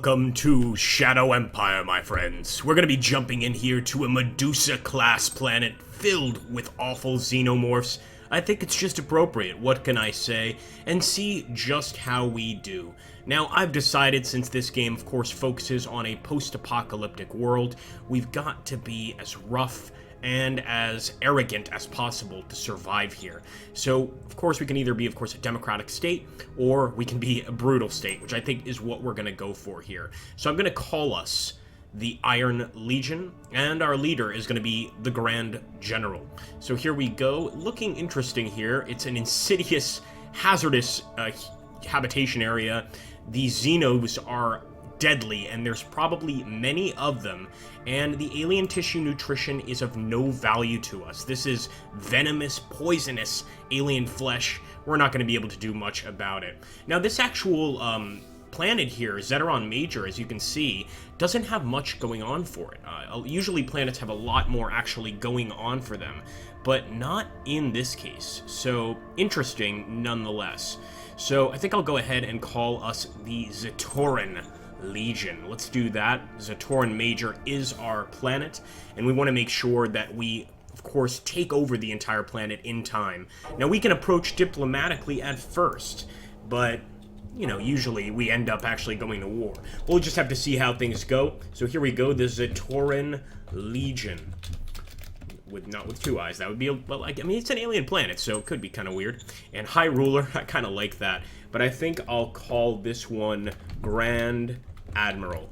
Welcome to Shadow Empire, my friends. We're gonna be jumping in here to a Medusa-class planet filled with awful xenomorphs. I think it's just appropriate, what can I say, and see just how we do. Now, I've decided, since this game, of course, focuses on a post-apocalyptic world, we've got to be as rough and as arrogant as possible to survive here. So, of course, we can either be, of course, a democratic state, or we can be a brutal state, which I think is what we're going to go for here. So I'm going to call us the Iron Legion, and our leader is going to be the Grand General. So here we go. Looking interesting here. It's an insidious, hazardous habitation area. The Xenos are deadly, and there's probably many of them, and the alien tissue nutrition is of no value to us. This is venomous, poisonous alien flesh. We're not going to be able to do much about it. Now, this actual planet here, Xetoran Major, as you can see, doesn't have much going on for it. Usually planets have a lot more actually going on for them, but not in this case. So, interesting nonetheless. So, I think I'll go ahead and call us the Xetoran Legion. Let's do that. Xetoran Major is our planet, and we want to make sure that we, of course, take over the entire planet in time. Now, we can approach diplomatically at first, but, you know, usually we end up actually going to war. We'll just have to see how things go. So here we go, the Xetoran Legion. Not with two eyes. That would be, well, I mean, it's an alien planet, so it could be kind of weird. And High Ruler, I kind of like that. But I think I'll call this one Grand Admiral.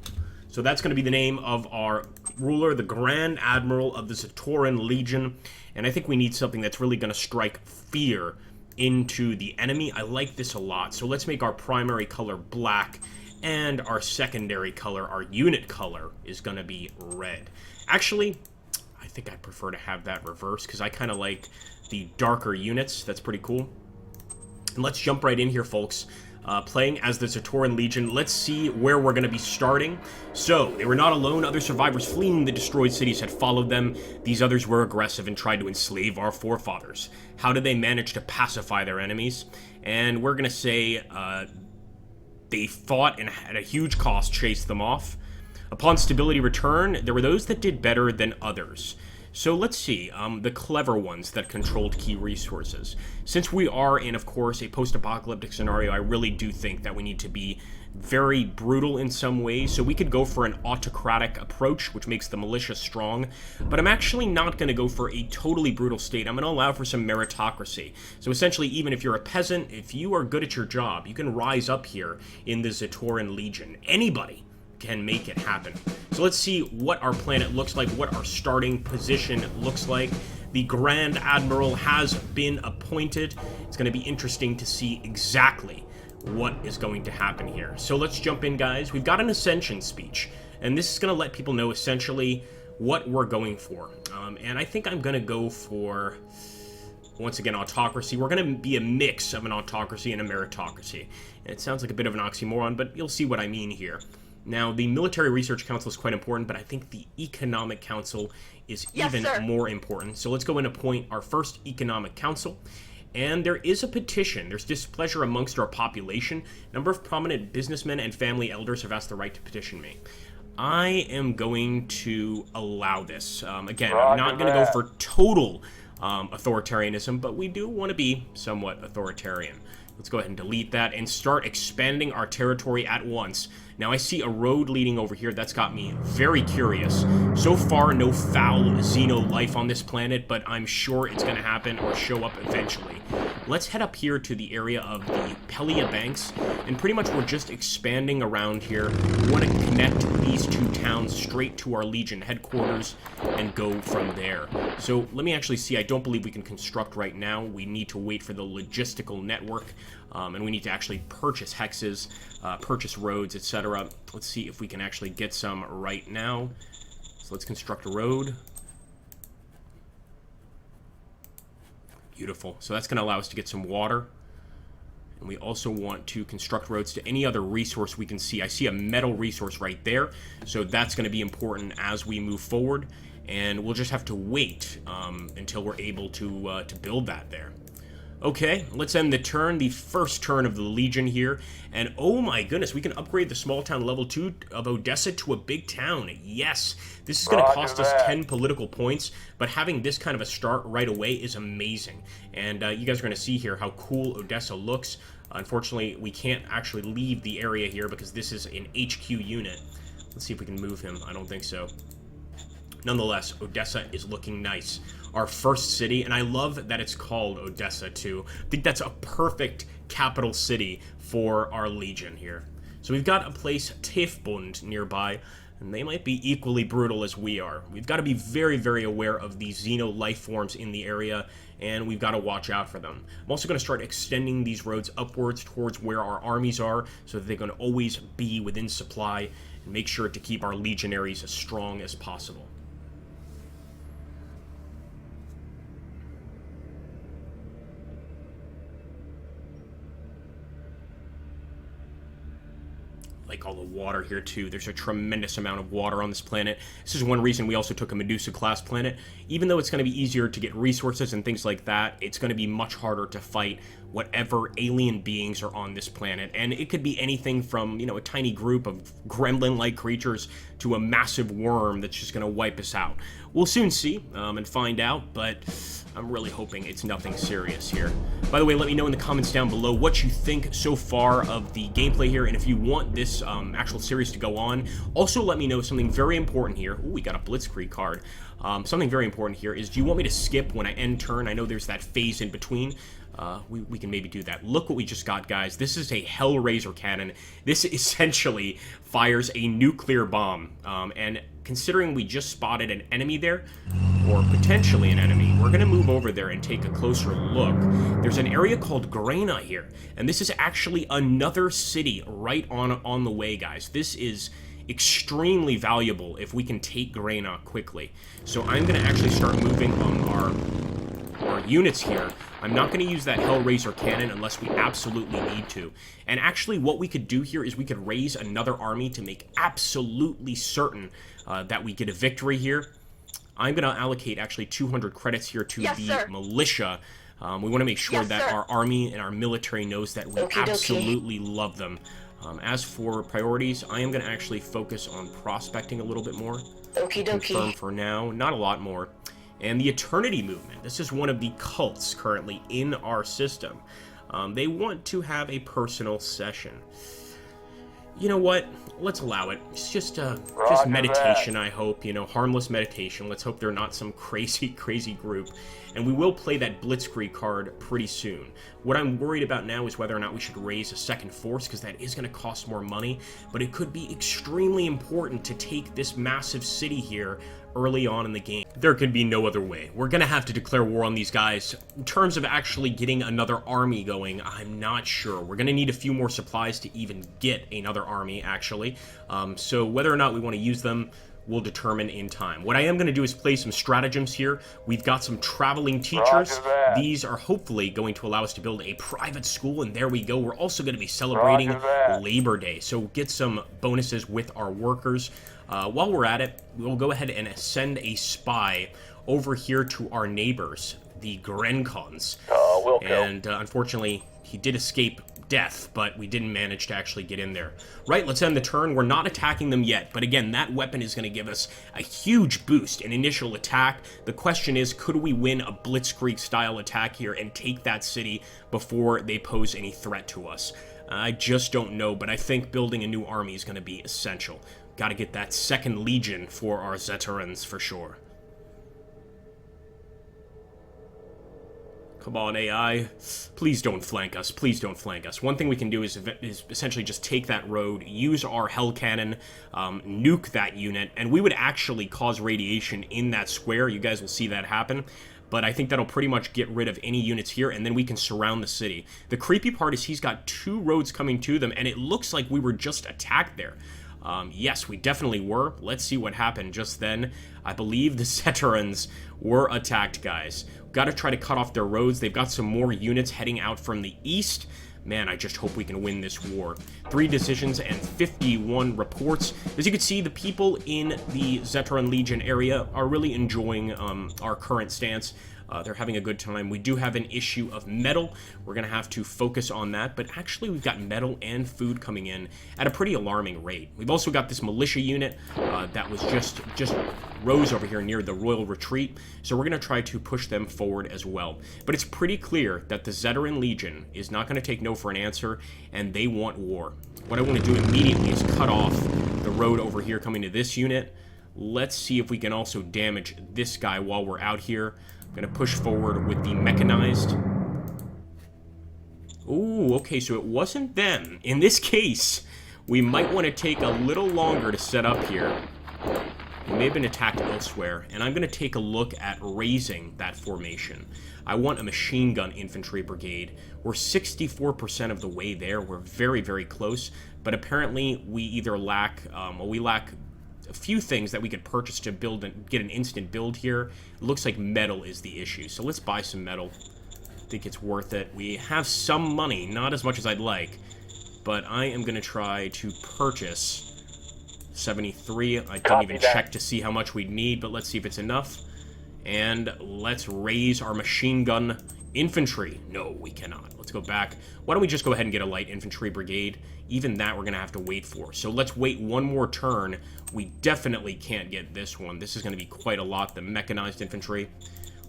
So that's going to be the name of our ruler, the Grand Admiral of the Xetoran Legion. And I think we need something that's really going to strike fear into the enemy. I like this a lot. So let's make our primary color black, and our secondary color, our unit color, is going to be red. Actually, I think I prefer to have that reversed, because I kind of like the darker units. That's pretty cool. And let's jump right in here, folks. Playing as the Xetoran Legion, let's see where we're going to be starting. So, they were not alone. Other survivors fleeing the destroyed cities had followed them. These others were aggressive and tried to enslave our forefathers. How did they manage to pacify their enemies? And we're going to say they fought and at a huge cost chased them off. Upon stability return, there were those that did better than others. So let's see, the clever ones that controlled key resources. Since we are in, of course, a post-apocalyptic scenario, I really do think that we need to be very brutal in some ways. So we could go for an autocratic approach, which makes the militia strong. But I'm actually not going to go for a totally brutal state. I'm going to allow for some meritocracy. So essentially, even if you're a peasant, if you are good at your job, you can rise up here in the Xetoran Legion. Anybody can make it happen. So let's see what our planet looks like, what our starting position looks like. The Grand Admiral has been appointed. It's going to be interesting to see exactly what is going to happen here. So let's jump in, guys. We've got an ascension speech, and this is going to let people know essentially what we're going for. And I think I'm going to go for, once again, autocracy. We're going to be a mix of an autocracy and a meritocracy. And it sounds like a bit of an oxymoron, but you'll see what I mean here. Now, the Military Research Council is quite important, but I think the Economic Council is even more important. So let's go and appoint our first Economic Council. And there is a petition. There's displeasure amongst our population. A number of prominent businessmen and family elders have asked the right to petition me. I am going to allow this. Again, I'm not going to go for total authoritarianism, but we do want to be somewhat authoritarian. Let's go ahead and delete that and start expanding our territory at once. Now, I see a road leading over here. That's got me very curious. So far, no foul xeno life on this planet, but I'm sure it's going to happen or show up eventually. Let's head up here to the area of the Pelia Banks, and pretty much we're just expanding around here. We want to connect these two towns straight to our Legion headquarters and go from there. So let me actually see. I don't believe we can construct right now. We need to wait for the logistical network, and we need to actually purchase hexes, purchase roads, etc. Let's see if we can actually get some right now. So let's construct a road. Beautiful. So that's going to allow us to get some water. And we also want to construct roads to any other resource we can see. I see a metal resource right there. So that's going to be important as we move forward. And we'll just have to wait until we're able to build that there. Okay, let's end the turn, the first turn of the Legion here, and oh my goodness, we can upgrade the small town level 2 of Odessa to a big town. Yes, this is going to cost us 10 political points, but having this kind of a start right away is amazing. And you guys are going to see here how cool Odessa looks. Unfortunately, we can't actually leave the area here because this is an HQ unit. Let's see if we can move him. I don't think so. Nonetheless, Odessa is looking nice. Our first city, and I love that it's called Odessa too. I think that's a perfect capital city for our Legion here. So we've got a place, Tiefbund, nearby, and they might be equally brutal as we are. We've got to be very, very aware of the Xeno life forms in the area, and we've got to watch out for them. I'm also going to start extending these roads upwards towards where our armies are, so that they're going to always be within supply, and make sure to keep our legionaries as strong as possible. Like all the water here too. There's a tremendous amount of water on this planet. This is one reason we also took a Medusa class planet. Even though it's going to be easier to get resources and things like that, it's going to be much harder to fight whatever alien beings are on this planet. And it could be anything from, you know, a tiny group of gremlin-like creatures to a massive worm that's just going to wipe us out. We'll soon see and find out, but I'm really hoping it's nothing serious here. By the way, let me know in the comments down below what you think so far of the gameplay here, and if you want this actual series to go on. Also, let me know something very important here. Ooh, we got a Blitzkrieg card. Something very important here is, do you want me to skip when I end turn? I know there's that phase in between. We can maybe do that. Look what we just got, guys. This is a Hellraiser cannon. This essentially fires a nuclear bomb. And considering we just spotted an enemy there, or potentially an enemy, we're going to move over there and take a closer look. There's an area called Grena here, and this is actually another city right on the way, guys. This is extremely valuable if we can take Grena quickly. So I'm going to actually start moving our units here. I'm not going to use that Hellraiser cannon unless we absolutely need to. And actually what we could do here is we could raise another army to make absolutely certain that we get a victory here. I'm going to allocate actually 200 credits here to the militia. We want to make sure that our army and our military knows that we absolutely love them. As for priorities, I am going to actually focus on prospecting a little bit more. Confirm for now, not a lot more. And the Eternity Movement. This is one of the cults currently in our system. They want to have a personal session. You know what? Let's allow it. It's just meditation, I hope. You know, harmless meditation. Let's hope they're not some crazy group. And we will play that Blitzkrieg card pretty soon. What I'm worried about now is whether or not we should raise a second force, because that is going to cost more money. But it could be extremely important to take this massive city here early on in the game. There could be no other way. We're going to have to declare war on these guys. In terms of actually getting another army going, I'm not sure. We're going to need a few more supplies to even get another army, actually. So whether or not we want to use them, we'll determine in time. What I am going to do is play some stratagems here. We've got some traveling teachers. These are hopefully going to allow us to build a private school, and there we go. We're also going to be celebrating Labor Day, so get some bonuses with our workers. While we're at it, we'll go ahead and send a spy over here to our neighbors, the Grencons. And unfortunately, he did escape death, but we didn't manage to actually get in there. Right, let's end the turn. We're not attacking them yet, but again, that weapon is going to give us a huge boost in initial attack. The question is, could we win a Blitzkrieg-style attack here and take that city before they pose any threat to us? I just don't know, but I think building a new army is going to be essential. Got to get that second legion for our Xetorans for sure. Come on, AI. Please don't flank us. Please don't flank us. One thing we can do is essentially just take that road, use our Hell Cannon, nuke that unit, and we would actually cause radiation in that square. You guys will see that happen. But I think that'll pretty much get rid of any units here, and then we can surround the city. The creepy part is he's got two roads coming to them, and it looks like we were just attacked there. Yes, we definitely were. Let's see what happened just then. I believe the Xetorans were attacked, guys. Got to try to cut off their roads. They've got some more units heading out from the east. Man, I just hope we can win this war. 3 decisions and 51 reports. As you can see, the people in the Xetoran Legion area are really enjoying our current stance. They're having a good time. We do have an issue of metal. We're going to have to focus on that. But actually, we've got metal and food coming in at a pretty alarming rate. We've also got this militia unit that was just rose over here near the Royal Retreat. So we're going to try to push them forward as well. But it's pretty clear that the Xetoran Legion is not going to take no for an answer, and they want war. What I want to do immediately is cut off the road over here coming to this unit. Let's see if we can also damage this guy while we're out here. I'm going to push forward with the mechanized. Ooh, okay, so it wasn't them. In this case, we might want to take a little longer to set up here. We may have been attacked elsewhere, and I'm going to take a look at raising that formation. I want a machine gun infantry brigade. We're 64% of the way there. We're very, very close, but apparently we either lack, we lack a few things that we could purchase to build and get an instant build here. It looks like metal is the issue, so let's buy some metal. I think it's worth it. We have some money, not as much as I'd like, but I am going to try to purchase 73. I didn't even check to see how much we'd need, but let's see if it's enough. And let's raise our machine gun infantry. No, we cannot. Let's go back. Why don't we just go ahead and get a light infantry brigade? Even that we're going to have to wait for. So let's wait one more turn. We definitely can't get this one. This is going to be quite a lot, the mechanized infantry.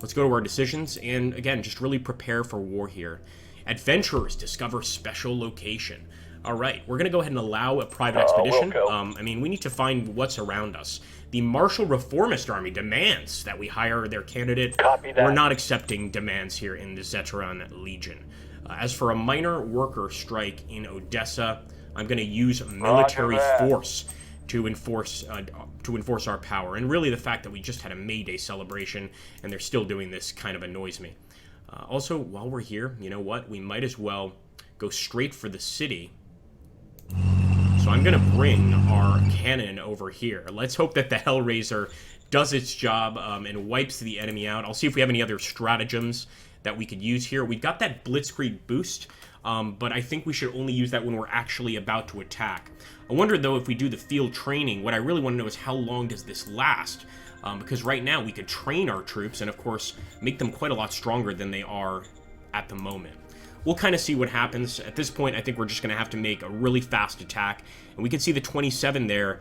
Let's go to our decisions, and again, just really prepare for war here. Adventurers discover special location. All right, we're going to go ahead and allow a private expedition. I mean, we need to find what's around us. The Martial Reformist Army demands that we hire their candidate. Copy that. We're not accepting demands here in the Xetoran Legion. As for a minor worker strike in Odessa, I'm going to use military force to enforce our power. And really, the fact that we just had a May Day celebration and they're still doing this kind of annoys me. Also, while we're here, you know what? We might as well go straight for the city. So I'm going to bring our cannon over here. Let's hope that the Hellraiser does its job and wipes the enemy out. I'll see if we have any other stratagems that we could use here. We've got that Blitzkrieg boost, but I think we should only use that when we're actually about to attack. I wonder, though, if we do the field training, what I really want to know is how long does this last? Because right now we could train our troops and, of course, make them quite a lot stronger than they are at the moment. We'll kind of see what happens. At this point, I think we're just going to have to make a really fast attack. And we can see the 27 there.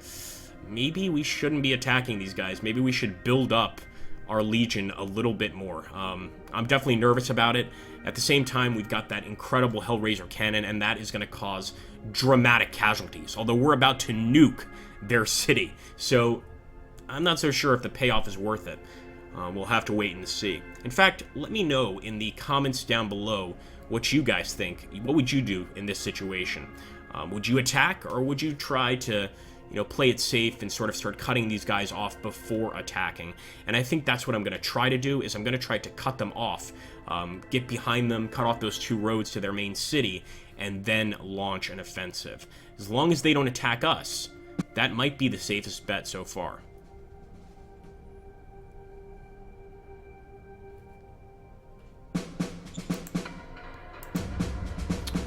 Maybe we shouldn't be attacking these guys. Maybe we should build up our Legion a little bit more. I'm definitely nervous about it. At the same time, we've got that incredible Hellraiser cannon, and that is going to cause dramatic casualties. Although we're about to nuke their city. So I'm not so sure if the payoff is worth it. We'll have to wait and see. In fact, let me know in the comments down below what you guys think. What would you do in this situation? Would you attack, or would you try to, play it safe and sort of start cutting these guys off before attacking? And I think that's what I'm going to try to do, is I'm going to try to cut them off, get behind them, cut off those two roads to their main city, and then launch an offensive. As long as they don't attack us, that might be the safest bet so far.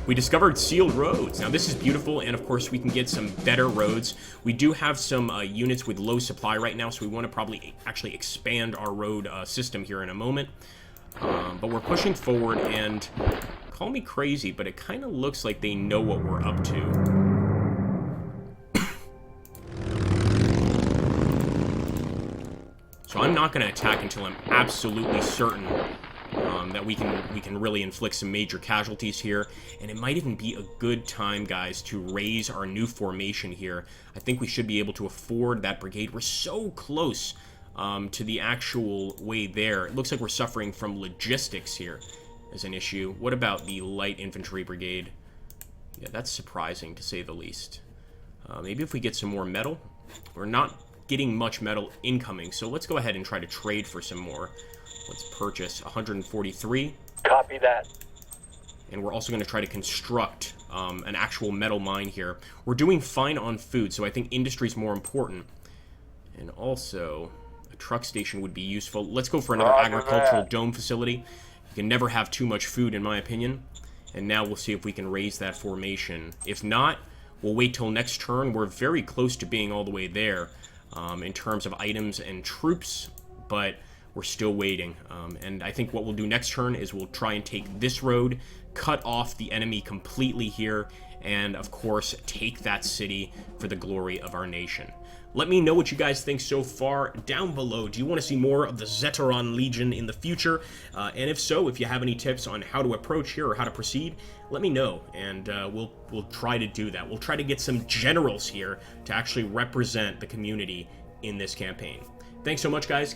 We discovered sealed roads. Now this is beautiful, and of course we can get some better roads. We do have some units with low supply right now, so we want to probably actually expand our road system here in a moment. But we're pushing forward, and call me crazy, but it kind of looks like they know what we're up to. So I'm not going to attack until I'm absolutely certain that we can really inflict some major casualties here. And it might even be a good time, guys, to raise our new formation here. I think we should be able to afford that brigade. We're so close to the actual way there. It looks like we're suffering from logistics here as an issue. What about the light infantry brigade? Yeah, that's surprising, to say the least. Maybe if we get some more metal. We're not getting much metal incoming, so let's go ahead and try to trade for some more. Let's purchase 143. Copy that. And we're also going to try to construct an actual metal mine here. We're doing fine on food, so I think industry is more important. And also, a truck station would be useful. Let's go for another agricultural dome facility. You can never have too much food, in my opinion. And now we'll see if we can raise that formation. If not, we'll wait till next turn. We're very close to being all the way there in terms of items and troops, but we're still waiting. And I think what we'll do next turn is we'll try and take this road, cut off the enemy completely here, and of course take that city for the glory of our nation. Let me know what you guys think so far down below. Do you want to see more of the Xetoran Legion in the future? And if so, if you have any tips on how to approach here or how to proceed, let me know, and we'll try to do that. We'll try to get some generals here to actually represent the community in this campaign. Thanks so much, guys.